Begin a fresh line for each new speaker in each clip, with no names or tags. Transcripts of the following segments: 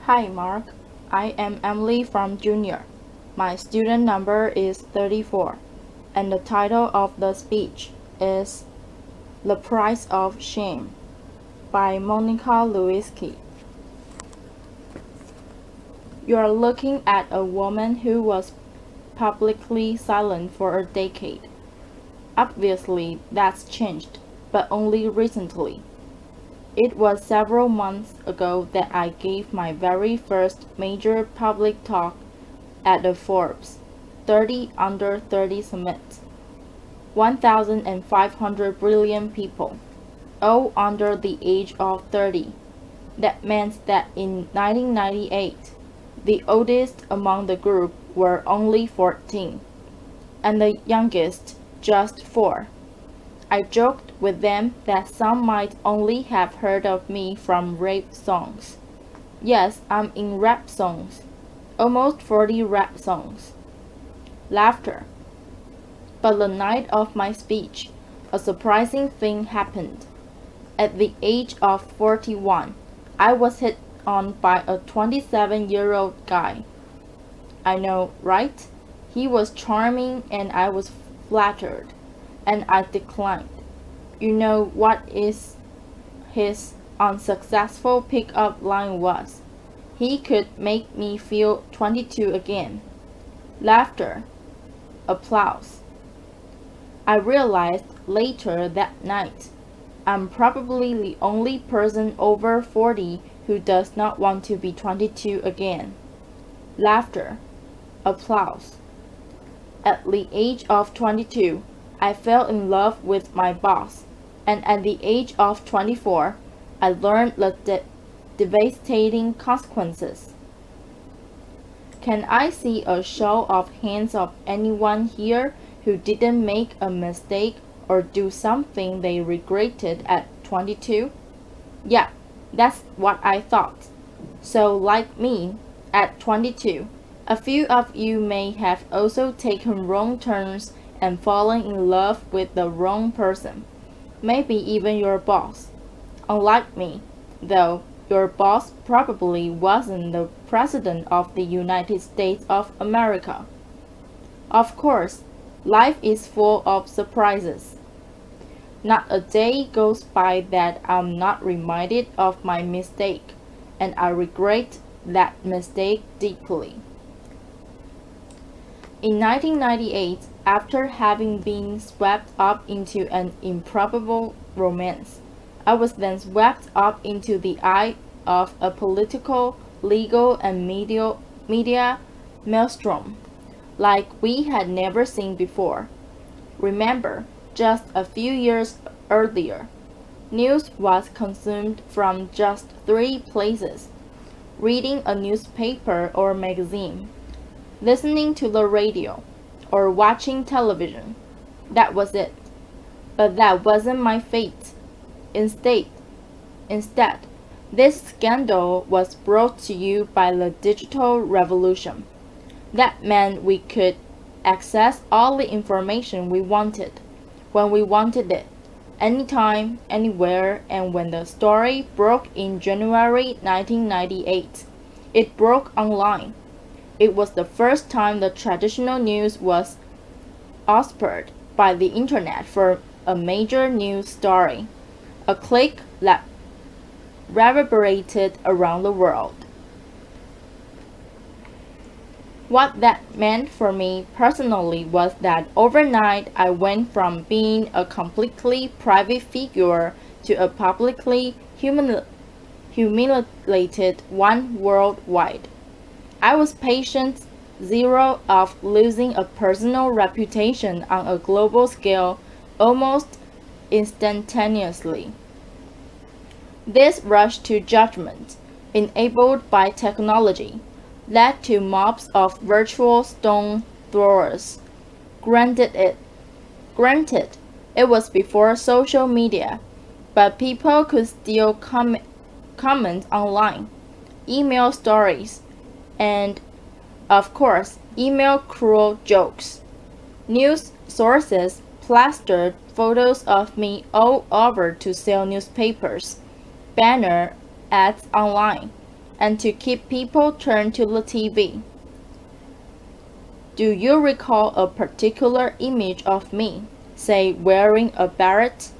Hi Mark, I am Emily from Junior. My student number is 34, and the title of the speech is The Price of Shame by Monica Lewinsky. You are looking at a woman who was publicly silent for a decade. Obviously, that's changed, but only recently. It was several months ago that I gave my very first major public talk at the Forbes 30 Under 30 Summit. 1,500 brilliant people, all under the age of 30. That meant that in 1998, the oldest among the group were only 14, and the youngest just 4. I joked with them that some might only have heard of me from rap songs. Yes, I'm in rap songs. Almost 40 rap songs. Laughter. But the night of my speech, a surprising thing happened. At the age of 41, I was hit on by a 27-year-old guy. I know, right? He was charming and I was flattered, and I declined. You know what his unsuccessful pickup line was? He could make me feel 22 again. Laughter. Applause. I realized later that night, I'm probably the only person over 40 who does not want to be 22 again. Laughter. Applause. At the age of 22, I fell in love with my boss, and at the age of 24, I learned the devastating consequences. Can I see a show of hands of anyone here who didn't make a mistake or do something they regretted at 22? Yeah, that's what I thought. So like me, at 22, a few of you may have also taken wrong turns and fallen in love with the wrong person, maybe even your boss. Unlike me, though, your boss probably wasn't the President of the United States of America. Of course, life is full of surprises. Not a day goes by that I'm not reminded of my mistake, and I regret that mistake deeply. In 1998, after having been swept up into an improbable romance, I was then swept up into the eye of a political, legal, and media maelstrom, like we had never seen before. Remember, just a few years earlier, news was consumed from just 3 places: reading a newspaper or magazine, listening to the radio, or watching television. That was it. But that wasn't my fate. Instead, this scandal was brought to you by the digital revolution. That meant we could access all the information we wanted, when we wanted it, anytime, anywhere, and when the story broke in January 1998, it broke online. It was the first time the traditional news was usurped by the internet for a major news story, a click that reverberated around the world. What that meant for me personally was that overnight I went from being a completely private figure to a publicly humiliated one worldwide. I was patient zero of losing a personal reputation on a global scale almost instantaneously. This rush to judgment, enabled by technology, led to mobs of virtual stone throwers. Granted, it was before social media, but people could still comment online, email stories, and, of course, email cruel jokes. News sources plastered photos of me all over to sell newspapers, banner ads online, and to keep people turned to the TV. Do you recall a particular image of me, say wearing a beret?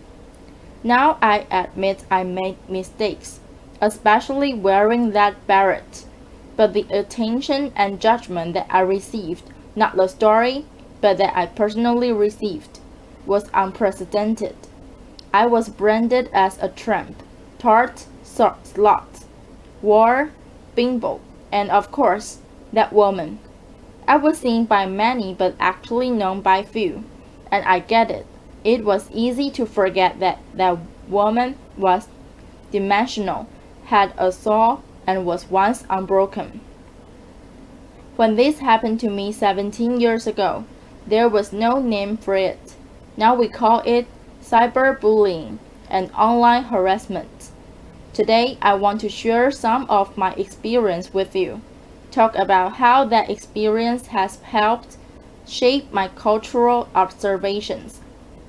Now I admit I made mistakes, especially wearing that beret. But the attention and judgment that I received, not the story, but that I personally received, was unprecedented. I was branded as a tramp, tart, slut, whore, bimbo, and of course, that woman. I was seen by many but actually known by few, and I get it. It was easy to forget that that woman was dimensional, had a soul, and was once unbroken. When this happened to me 17 years ago, there was no name for it. Now we call it cyberbullying and online harassment. Today, I want to share some of my experience with you. Talk about how that experience has helped shape my cultural observations,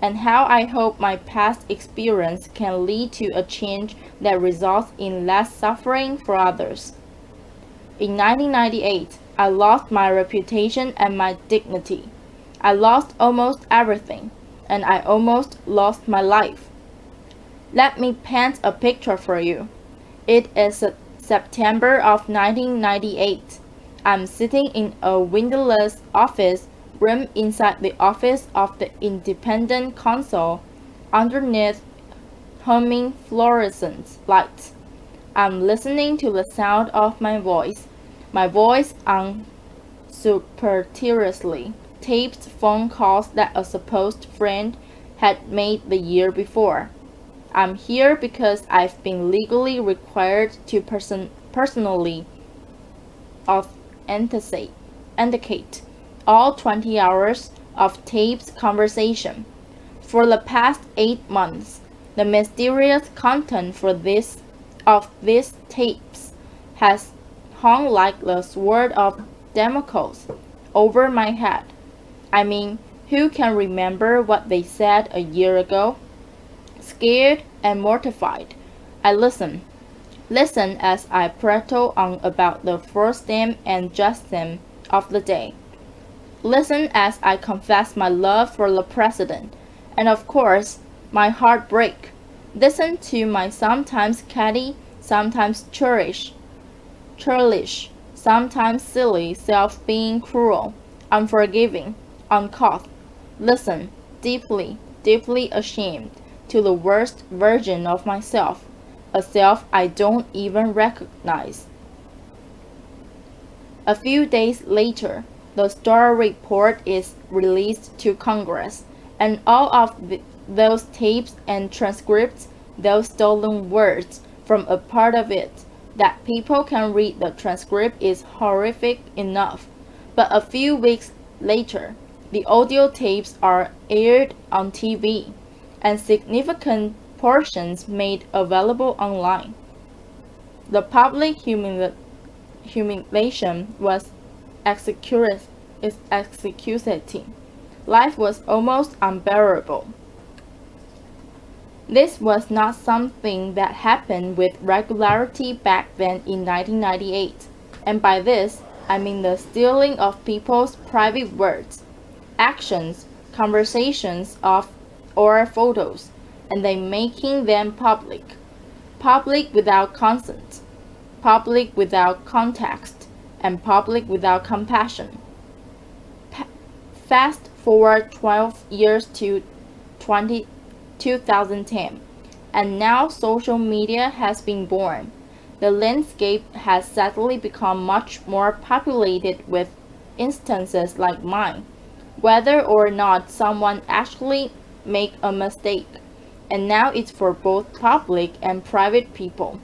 and how I hope my past experience can lead to a change that results in less suffering for others. In 1998, I lost my reputation and my dignity. I lost almost everything, and I almost lost my life. Let me paint a picture for you. It is September of 1998. I'm sitting in a windowless office room inside the office of the independent counsel underneath humming fluorescent lights. I'm listening to the sound of my voice unsurreptitiously taped phone calls that a supposed friend had made the year before. I'm here because I've been legally required to personally authenticate all 20 hours of taped conversation. For the past 8 months, the mysterious content of these tapes has hung like the sword of Damocles over my head. I mean, who can remember what they said a year ago? Scared and mortified, I listen as I prattle on about the first name and just name of the day. Listen as I confess my love for the president, and of course, my heart break. Listen to my sometimes catty, sometimes churlish, sometimes silly self being cruel, unforgiving, uncouth. Listen, deeply, deeply ashamed, to the worst version of myself, a self I don't even recognize. A few days later, the story report is released to Congress, and all of those tapes and transcripts, those stolen words from a part of it, that people can read the transcript is horrific enough. But a few weeks later, the audio tapes are aired on TV, and significant portions made available online. The public humiliation was executing. Life was almost unbearable. This was not something that happened with regularity back then in 1998, and by this, I mean the stealing of people's private words, actions, conversations or photos, and then making them public. Public without consent, public without context, and public without compassion. Fast forward 12 years to 2010, and now social media has been born. The landscape has sadly become much more populated with instances like mine, whether or not someone actually make a mistake, and now it's for both public and private people.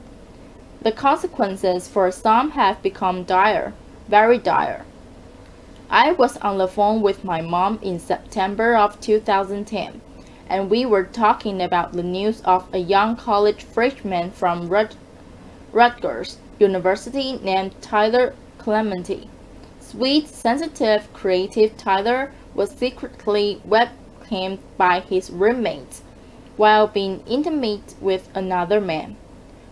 The consequences for some have become dire, very dire. I was on the phone with my mom in September of 2010, and we were talking about the news of a young college freshman from Rutgers University named Tyler Clementi. Sweet, sensitive, creative Tyler was secretly webcammed by his roommates while being intimate with another man.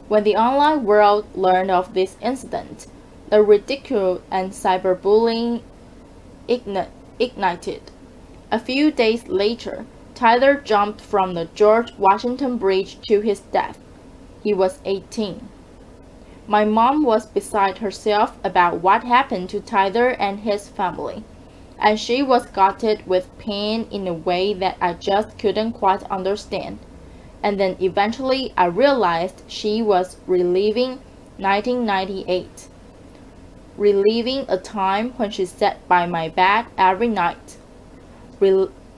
When the online world learned of this incident, the ridicule and cyberbullying ignited. A few days later, Tyler jumped from the George Washington Bridge to his death. He was 18. My mom was beside herself about what happened to Tyler and his family, and she was gutted with pain in a way that I just couldn't quite understand. And then eventually I realized she was reliving 1998, reliving a time when she sat by my bed every night,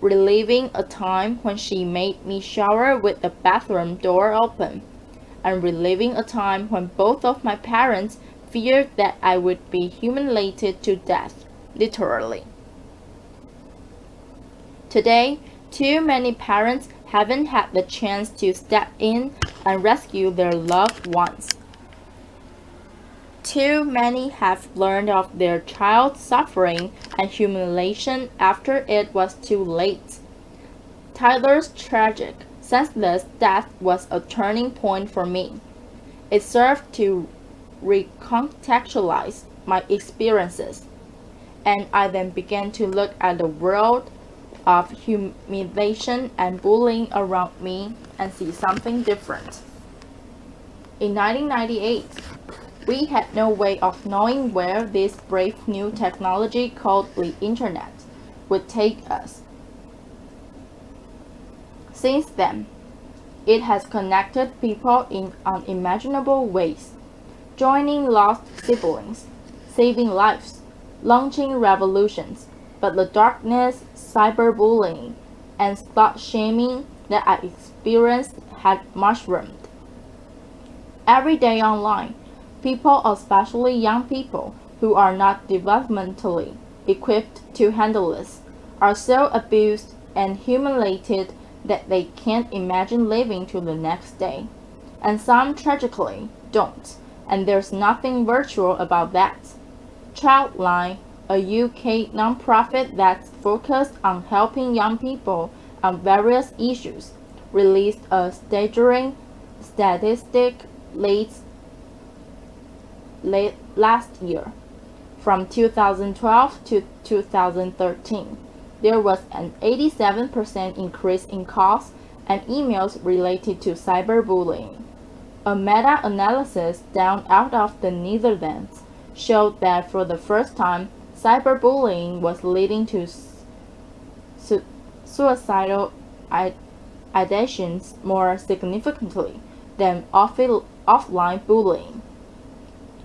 reliving a time when she made me shower with the bathroom door open, and reliving a time when both of my parents feared that I would be humiliated to death, literally. Today, too many parents haven't had the chance to step in and rescue their loved ones. Too many have learned of their child's suffering and humiliation after it was too late. Tyler's tragic, senseless death was a turning point for me. It served to recontextualize my experiences, and I then began to look at the world of humiliation and bullying around me and see something different. In 1998, we had no way of knowing where this brave new technology called the Internet would take us. Since then, it has connected people in unimaginable ways, joining lost siblings, saving lives, launching revolutions, but the darkness, cyberbullying, and slut-shaming that I experienced had mushroomed. Every day online, people, especially young people who are not developmentally equipped to handle this, are so abused and humiliated that they can't imagine living to the next day. And some tragically don't, and there's nothing virtual about that. Childline, a UK non-profit that's focused on helping young people on various issues, released a staggering statistic last year. From 2012 to 2013, there was an 87% increase in calls and emails related to cyberbullying. A meta-analysis done out of the Netherlands showed that for the first time, cyberbullying was leading to suicidal ideations more significantly than offline bullying.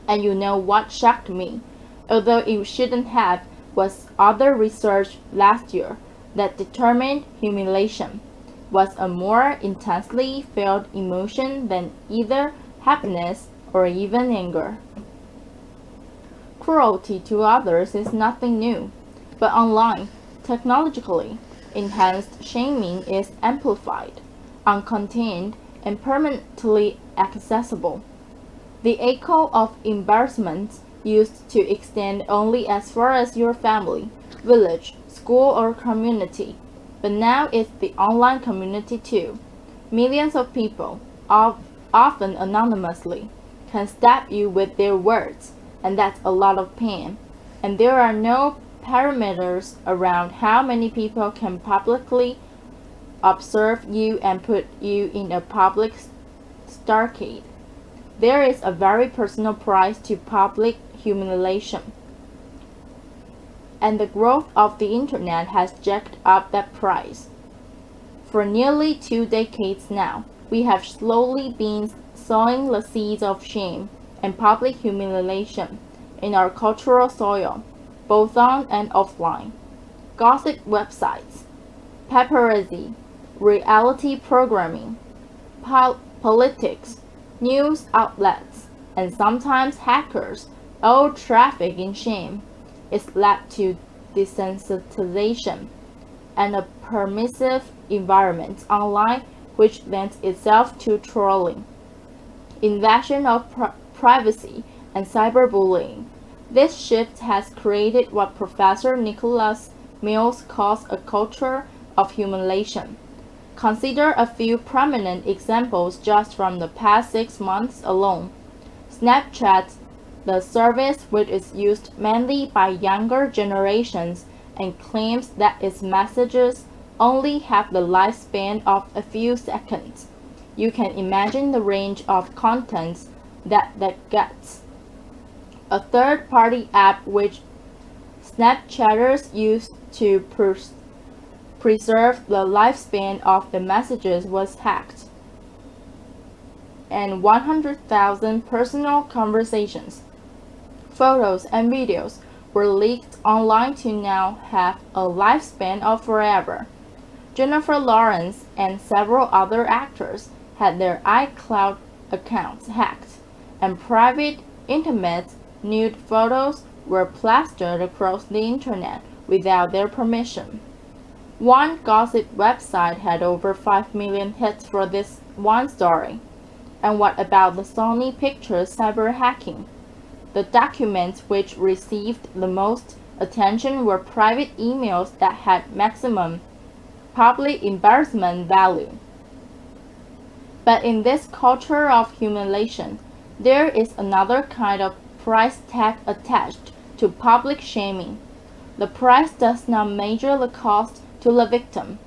And you know what shocked me, although it shouldn't have, was other research last year that determined humiliation was a more intensely felt emotion than either happiness or even anger. Cruelty to others is nothing new, but online, technologically enhanced shaming is amplified, uncontained, and permanently accessible. The echo of embarrassment used to extend only as far as your family, village, school, or community, but now it's the online community too. Millions of people, often anonymously, can stab you with their words, and that's a lot of pain. And there are no parameters around how many people can publicly observe you and put you in a public starcade. There is a very personal price to public humiliation, and the growth of the internet has jacked up that price. For nearly 2 decades now, we have slowly been sowing the seeds of shame and public humiliation in our cultural soil, both on and offline. Gossip websites, paparazzi, reality programming, politics, news outlets, and sometimes hackers all traffic in shame. It's led to desensitization and a permissive environment online which lends itself to trolling, invasion of privacy, and cyberbullying. This shift has created what Professor Nicholas Mills calls a culture of humiliation. Consider a few prominent examples just from the past 6 months alone. Snapchat, the service which is used mainly by younger generations and claims that its messages only have the lifespan of a few seconds. You can imagine the range of contents that gets. A third-party app which Snapchatters use to preserve the lifespan of the messages was hacked, and 100,000 personal conversations, photos, and videos were leaked online to now have a lifespan of forever. Jennifer Lawrence and several other actors had their iCloud accounts hacked, and private, intimate, nude photos were plastered across the internet without their permission. One gossip website had over 5 million hits for this one story. And what about the Sony Pictures cyber hacking? The documents which received the most attention were private emails that had maximum public embarrassment value. But in this culture of humiliation, there is another kind of price tag attached to public shaming. The price does not measure the cost to the victim,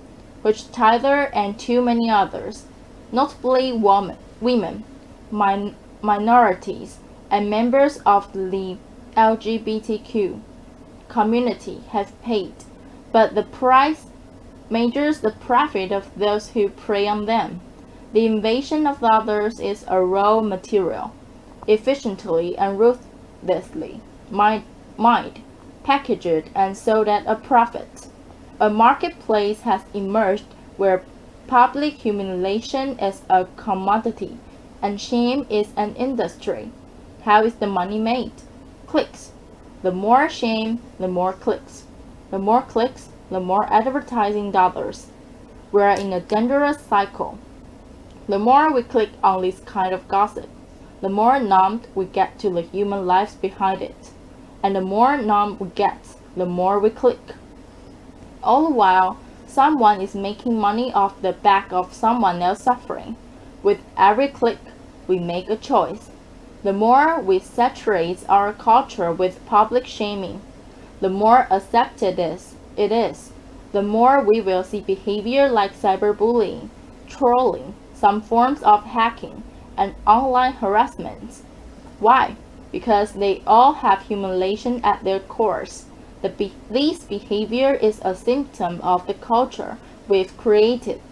which Tyler and too many others, notably women, minorities, and members of the LGBTQ community have paid, but the price measures the profit of those who prey on them. The invasion of others is a raw material, efficiently and ruthlessly mined, packaged, and sold at a profit. A marketplace has emerged where public humiliation is a commodity and shame is an industry. How is the money made? Clicks. The more shame, the more clicks. The more clicks, the more advertising dollars. We are in a dangerous cycle. The more we click on this kind of gossip, the more numbed we get to the human lives behind it. And the more numb we get, the more we click. All the while, someone is making money off the back of someone else suffering. With every click, we make a choice. The more we saturate our culture with public shaming, the more accepted it is, the more we will see behavior like cyberbullying, trolling, some forms of hacking, and online harassment. Why? Because they all have humiliation at their cores. This behavior is a symptom of the culture we've created.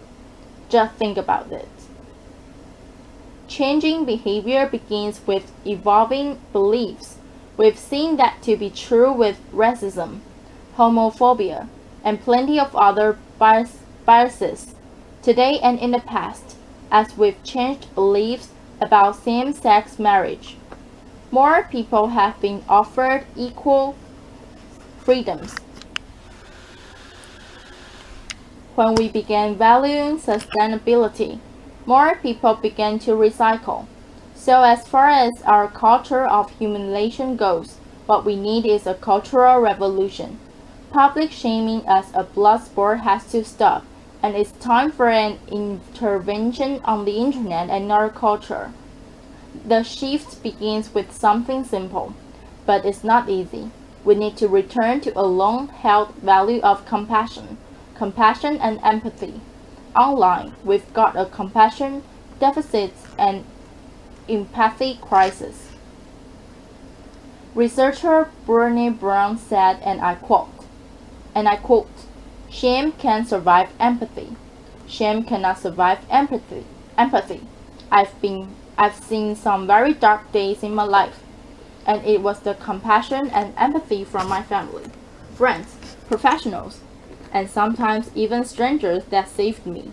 Just think about it. Changing behavior begins with evolving beliefs. We've seen that to be true with racism, homophobia, and plenty of other biases, today and in the past, as we've changed beliefs about same-sex marriage. More people have been offered equal freedoms. When we began valuing sustainability, more people began to recycle. So as far as our culture of humiliation goes, what we need is a cultural revolution. Public shaming as a blood sport has to stop, and it's time for an intervention on the internet and our culture. The shift begins with something simple, but it's not easy. We need to return to a long-held value of compassion and empathy. Online, we've got a compassion deficit and empathy crisis. Researcher Brené Brown said, and I quote, "Shame can survive empathy. Shame cannot survive empathy. I've seen some very dark days in my life, and it was the compassion and empathy from my family, friends, professionals, and sometimes even strangers that saved me.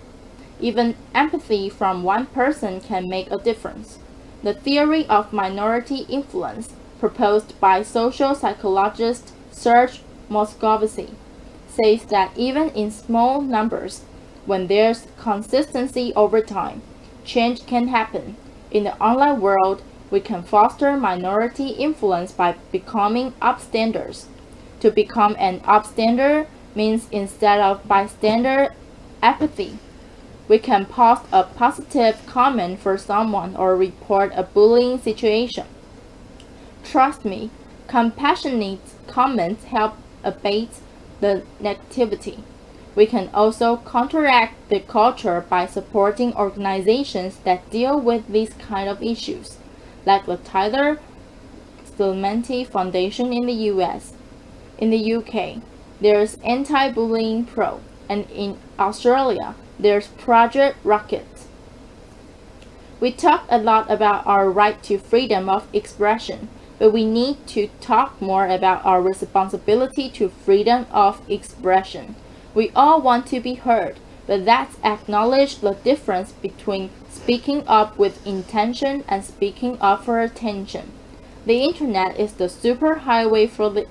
Even empathy from one person can make a difference." The theory of minority influence, proposed by social psychologist Serge Moscovici, says that even in small numbers, when there's consistency over time, change can happen. In the online world, we can foster minority influence by becoming upstanders. To become an upstander means instead of bystander, apathy. We can post a positive comment for someone or report a bullying situation. Trust me, compassionate comments help abate the negativity. We can also counteract the culture by supporting organizations that deal with these kind of issues, like the Tyler Lewinsky Foundation in the US. In the UK, there's Anti-Bullying Pro, and in Australia, there's Project Rocket. We talk a lot about our right to freedom of expression, but we need to talk more about our responsibility to freedom of expression. We all want to be heard, but let's acknowledge the difference between speaking up with intention and speaking up for attention. The internet is the superhighway for the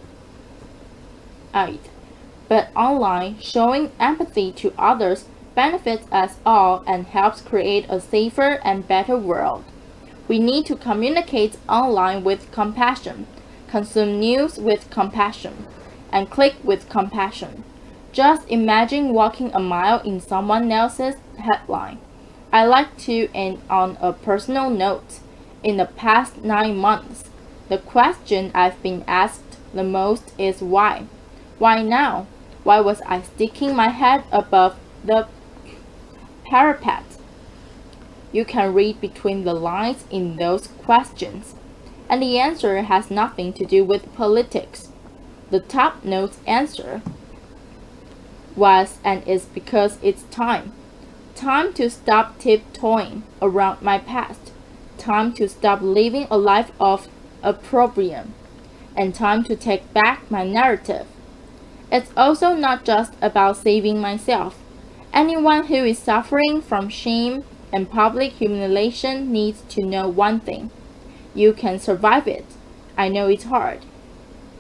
but online, showing empathy to others benefits us all and helps create a safer and better world. We need to communicate online with compassion, consume news with compassion, and click with compassion. Just imagine walking a mile in someone else's headline. I like to end on a personal note. In the past 9 months, the question I've been asked the most is why? Why now? Why was I sticking my head above the parapet? You can read between the lines in those questions, and the answer has nothing to do with politics. The top note answer was and is because it's time. Time to stop tiptoeing around my past. Time to stop living a life of opprobrium. And time to take back my narrative. It's also not just about saving myself. Anyone who is suffering from shame and public humiliation needs to know one thing. You can survive it. I know it's hard.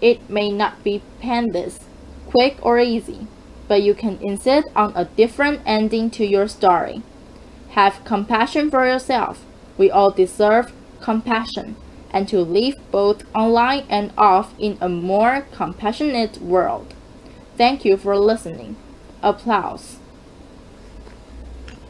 It may not be painless, quick or easy, but you can insist on a different ending to your story. Have compassion for yourself. We all deserve compassion, and to live both online and off in a more compassionate world. Thank you for listening. Applause.